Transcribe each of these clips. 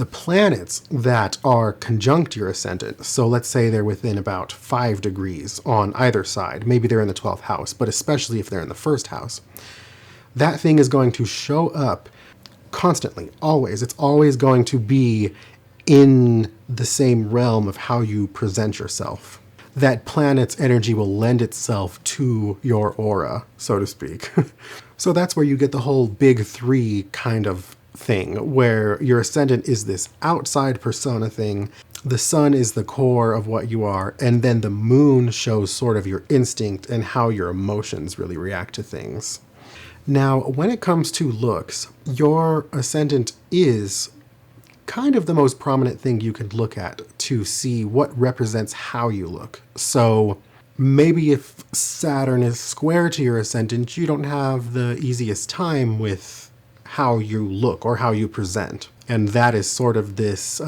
The planets that are conjunct your ascendant, so let's say they're within about 5 degrees on either side, maybe they're in the 12th house, but especially if they're in the first house, that thing is going to show up constantly, always. It's always going to be in the same realm of how you present yourself. That planet's energy will lend itself to your aura, so to speak. So that's where you get the whole big three kind of thing, where your ascendant is this outside persona thing, the sun is the core of what you are, and then the moon shows sort of your instinct and how your emotions really react to things. Now, when it comes to looks, your ascendant is kind of the most prominent thing you could look at to see what represents how you look. So maybe if Saturn is square to your ascendant, you don't have the easiest time with how you look or how you present. And that is sort of this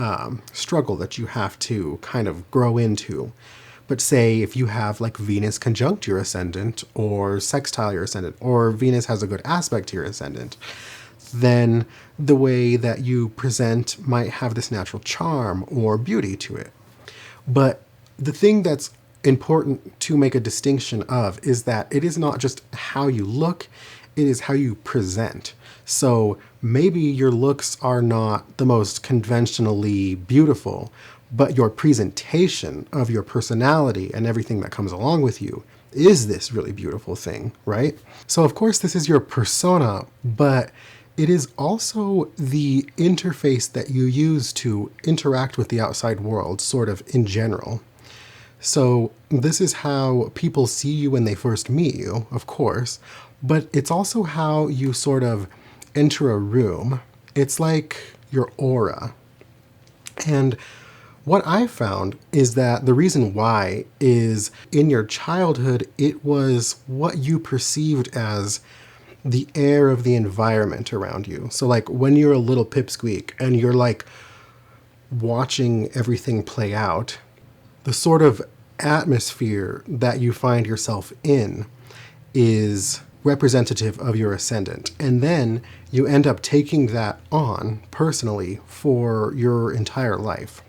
struggle that you have to kind of grow into. But say if you have like Venus conjunct your ascendant or sextile your ascendant, or Venus has a good aspect to your ascendant, then the way that you present might have this natural charm or beauty to it. But the thing that's important to make a distinction of is that it is not just how you look, it is how you present. So maybe your looks are not the most conventionally beautiful, but your presentation of your personality and everything that comes along with you is this really beautiful thing, right? So of course this is your persona, but it is also the interface that you use to interact with the outside world, sort of in general. So this is how people see you when they first meet you, of course, but it's also how you sort of enter a room. It's like your aura. And what I found is that the reason why is in your childhood, it was what you perceived as the air of the environment around you. So like when you're a little pipsqueak and you're like watching everything play out, the sort of atmosphere that you find yourself in is representative of your ascendant. And then you end up taking that on personally for your entire life.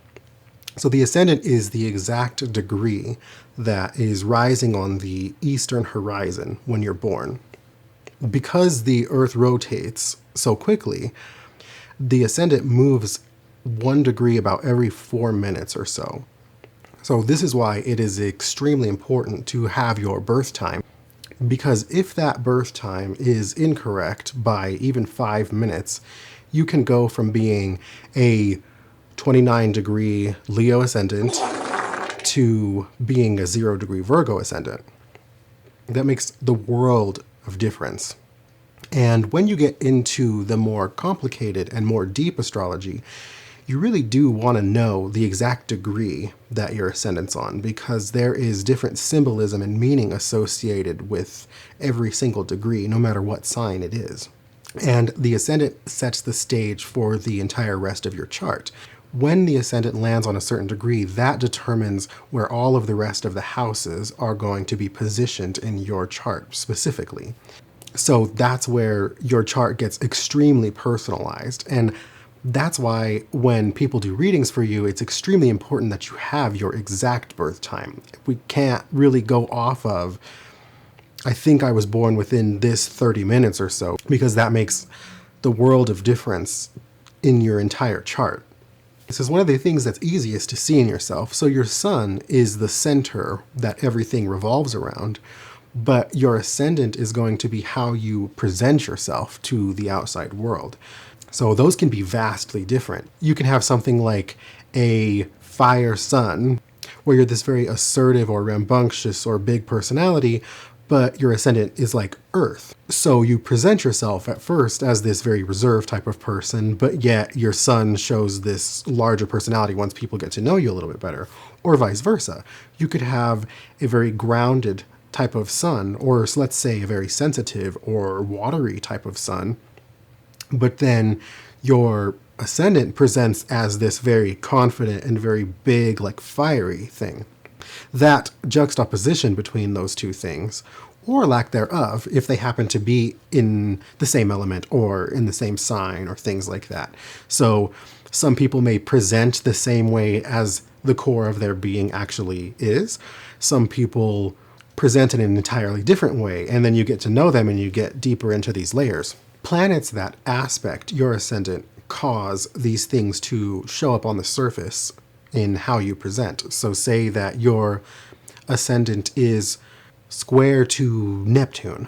So the ascendant is the exact degree that is rising on the eastern horizon when you're born. Because the Earth rotates so quickly, the ascendant moves 1 degree about every 4 minutes or so. So this is why it is extremely important to have your birth time, because if that birth time is incorrect by even 5 minutes, you can go from being a 29-degree Leo ascendant to being a 0-degree Virgo ascendant. That makes the world of difference. And when you get into the more complicated and more deep astrology, you really do want to know the exact degree that your ascendant's on, because there is different symbolism and meaning associated with every single degree, no matter what sign it is. And the ascendant sets the stage for the entire rest of your chart. When the ascendant lands on a certain degree, that determines where all of the rest of the houses are going to be positioned in your chart specifically. So that's where your chart gets extremely personalized. And that's why when people do readings for you, it's extremely important that you have your exact birth time. We can't really go off of, I think I was born within this 30 minutes or so, because that makes the world of difference in your entire chart. This is one of the things that's easiest to see in yourself. So your sun is the center that everything revolves around, but your ascendant is going to be how you present yourself to the outside world. So those can be vastly different. You can have something like a fire sun, where you're this very assertive or rambunctious or big personality, but your ascendant is like Earth. So you present yourself at first as this very reserved type of person, but yet your sun shows this larger personality once people get to know you a little bit better, or vice versa. You could have a very grounded type of sun, or let's say a very sensitive or watery type of sun, but then your ascendant presents as this very confident and very big, like fiery thing. That juxtaposition between those two things, or lack thereof, if they happen to be in the same element or in the same sign or things like that. So Some people may present the same way as the core of their being actually is. Some people present in an entirely different way, and then you get to know them and you get deeper into these layers. Planets that aspect your ascendant cause these things to show up on the surface in how you present. So say that your ascendant is square to Neptune,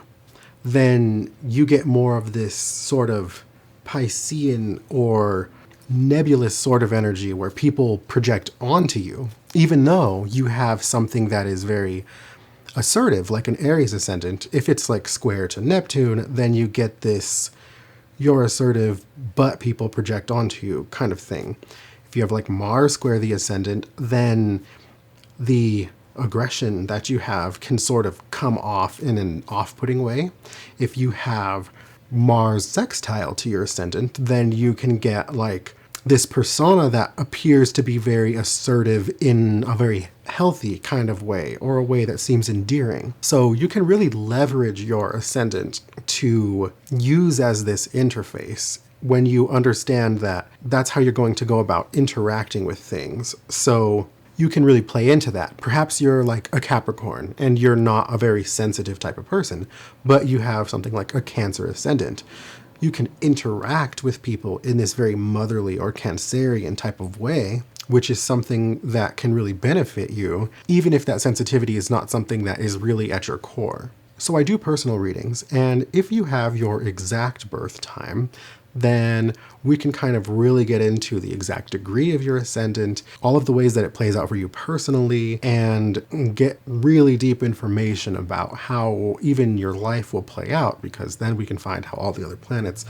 then you get more of this sort of Piscean or nebulous sort of energy where people project onto you, even though you have something that is very assertive, like an Aries ascendant. If it's like square to Neptune, then you get this you're assertive, but people project onto you kind of thing. If you have like Mars square the ascendant, then the aggression that you have can sort of come off in an off-putting way. If you have Mars sextile to your ascendant, then you can get like this persona that appears to be very assertive in a very healthy kind of way, or a way that seems endearing. So you can really leverage your ascendant to use as this interface when you understand that that's how you're going to go about interacting with things. So you can really play into that. Perhaps you're like a Capricorn and you're not a very sensitive type of person, but you have something like a Cancer ascendant. You can interact with people in this very motherly or Cancerian type of way, which is something that can really benefit you, even if that sensitivity is not something that is really at your core. So I do personal readings, and if you have your exact birth time, then we can kind of really get into the exact degree of your ascendant, all of the ways that it plays out for you personally, and get really deep information about how even your life will play out, because then we can find how all the other planets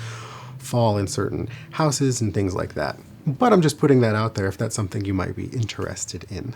fall in certain houses and things like that. But I'm just putting that out there if that's something you might be interested in.